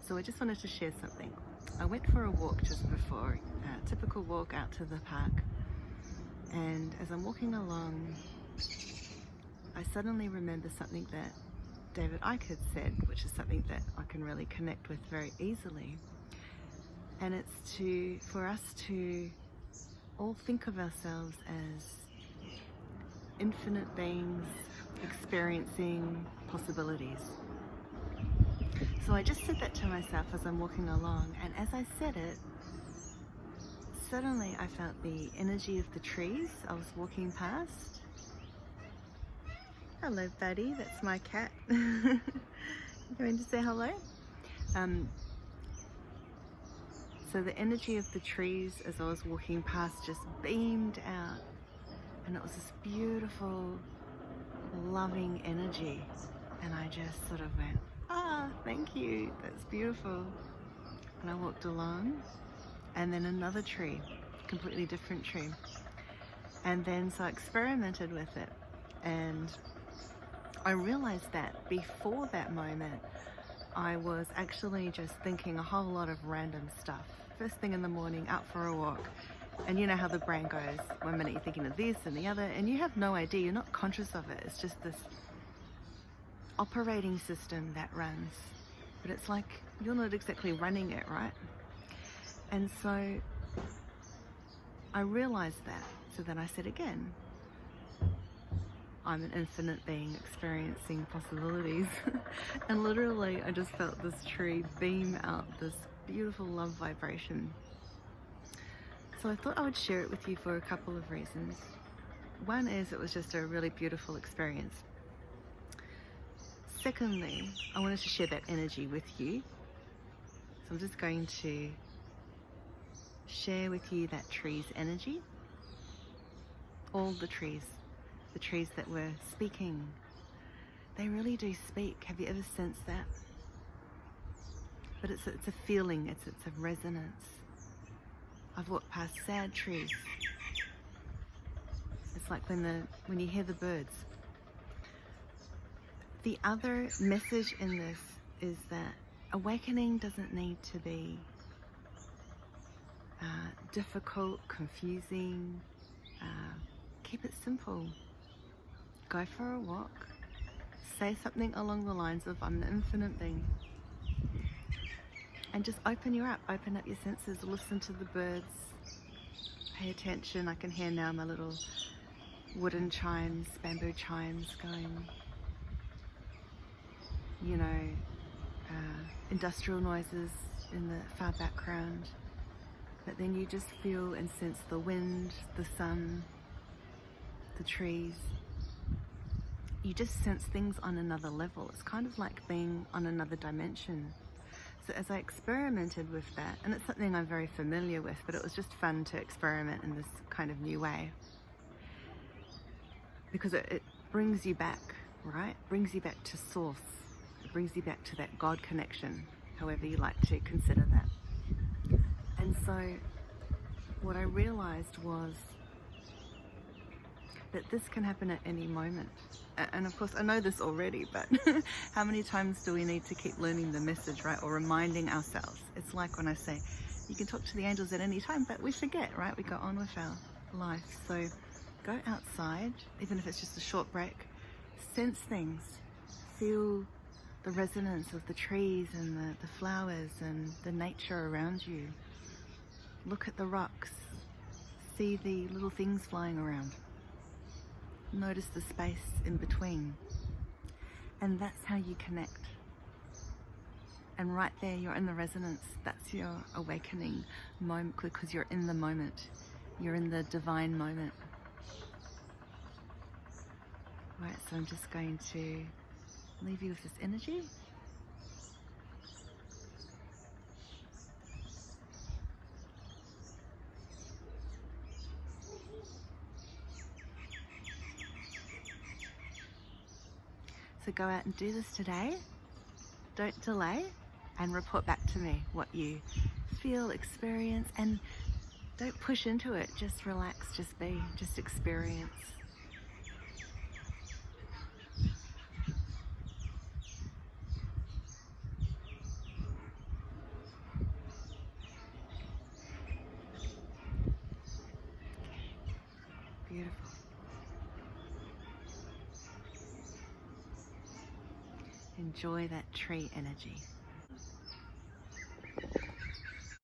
So I just wanted to share something. I went for a walk just before, a typical walk out to the park. And as I'm walking along, I suddenly remember something that David Icke had said, which is something that I can really connect with very easily. And it's for us to all think of ourselves as infinite beings experiencing possibilities. So I just said that to myself as I'm walking along, and as I said it, suddenly I felt the energy of the trees I was walking past. Hello, buddy, that's my cat. You going to say hello? So the energy of the trees as I was walking past just beamed out, and it was this beautiful, loving energy. And I just sort of went, thank you, that's beautiful. And I walked along, and then another tree, completely different tree. And then so I experimented with it, and I realized that before that moment, I was actually just thinking a whole lot of random stuff. First thing in the morning, out for a walk. And you know how the brain goes. One minute you're thinking of this and the other, and you have no idea, you're not conscious of it. It's just this operating system that runs. But it's like you're not exactly running it, right? And so I realized that. So then I said again, I'm an infinite being experiencing possibilities. And literally I just felt this tree beam out this beautiful love vibration. So I thought I would share it with you for a couple of reasons. One is it was just a really beautiful experience. Secondly, I wanted to share that energy with you. So I'm just going to share with you that tree's energy. All the trees that were speaking, they really do speak. Have you ever sensed that? But it's a feeling, it's a resonance. I've walked past sad trees. It's like when you hear the birds. The other message in this is that awakening doesn't need to be difficult, confusing. Keep it simple. Go for a walk. Say something along the lines of, I'm an infinite being. And just open up your senses, listen to the birds, pay attention. I can hear now my little wooden chimes, bamboo chimes going, industrial noises in the far background. But then you just feel and sense the wind, the sun, the trees. You just sense things on another level. It's kind of like being on another dimension. So as I experimented with that, and it's something I'm very familiar with, but it was just fun to experiment in this kind of new way. Because it brings you back, right? Brings you back to source. It brings you back to that God connection, however you like to consider that. And so what I realized was that this can happen at any moment. And of course, I know this already, but how many times do we need to keep learning the message, right? Or reminding ourselves. It's like when I say, you can talk to the angels at any time, but we forget, right? We go on with our life. So go outside, even if it's just a short break, sense things, feel the resonance of the trees and the flowers and the nature around you. Look at the rocks, see the little things flying around. Notice the space in between. And that's how you connect. And right there, you're in the resonance. That's your awakening moment, because you're in the moment. You're in the divine moment. Right, so I'm just going to leave you with this energy. So go out and do this today. Don't delay, and report back to me what you feel, experience, and don't push into it. Just relax, just be, just experience. Beautiful. Enjoy that tree energy.